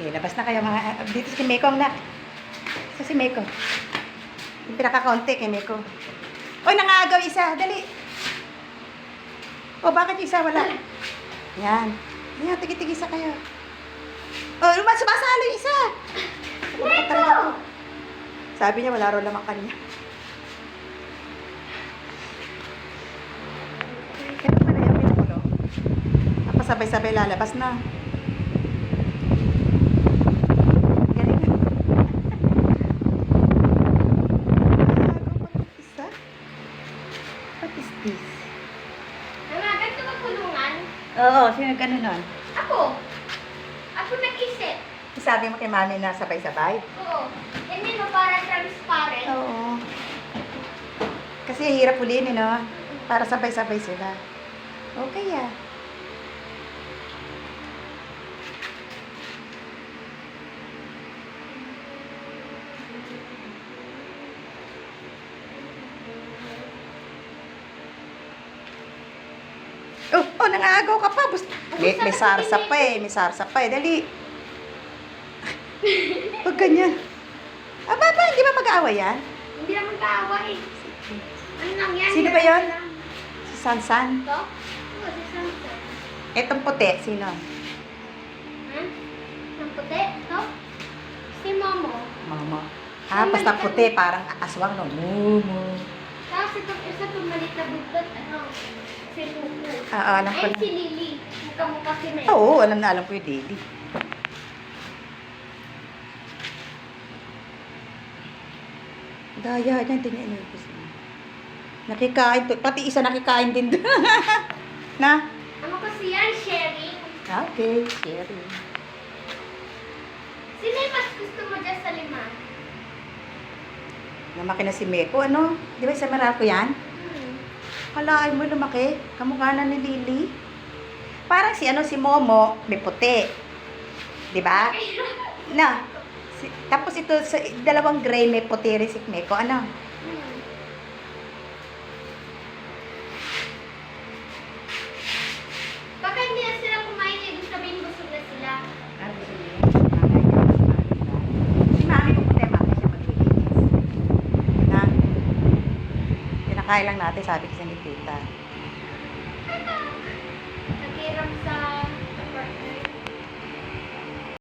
Okay, labas na kayo mga... Dito si Meko ang nak. Ito si Meko. Yung pinaka-konti kay Meko. Oy, nangaagaw isa. Dali. O, bakit isa wala? Yan. Yan, tigi-tigisa kayo. O, sumasalo yung isa. Meko! Sabi niya, wala raw lamang kanya. Kaya pala yung pinukulo. Tapos sabay-sabay lalabas na. Oo, sino ganun nun? Ako. Ako nag-isip. Sabi mo kay mami na sabay-sabay? Oo. Hindi mo para transparent. Oo. Kasi hirap ulihin, no? Para sabay-sabay sila. Okay, ah. Oh, nangaagaw ka pa. May sarsa pa eh. May sarsa pa eh. Dali. Huwag ganyan. Aba, hindi ba mag-aaway yan? Hindi naman kaaway. Ano lang yan? Sino ba yun? Si Sansan? Ito? Oo, si Sansan. Etong puti, sino? Ang puti? Ito? Si Momo. Mama. Ah, basta puti. Parang aswang, no? Momo. Tapos itong isa pumalit na budot. Ano? Si Luku. Alam ko Ay, na. si Lily. Mukha-mukha si Mel. Oo, alam na alam ko yung daily. Daya, yan, tingnan niyo. Nakikain to. Pati isa nakikain din doon. Na? Ano kasi yan? Sherry. Okay, Sherry. Sino yung mas gusto mo dyan sa lima? Lumaki na si Meko, ano? Di ba sa Meralco yan? Kalaay mo lumaki. Kamukha na ni Lily. Parang si Momo, may puti. Di ba? Na. Tapos ito, sa dalawang gray, may puti rin si Meko. Ano? Baka hindi na sila kumain, ibig sabihin busog na sila. Ano gusto niya? Si mami ko puti, mami siya maglilinis. Na? Kinakain lang natin, sabi ko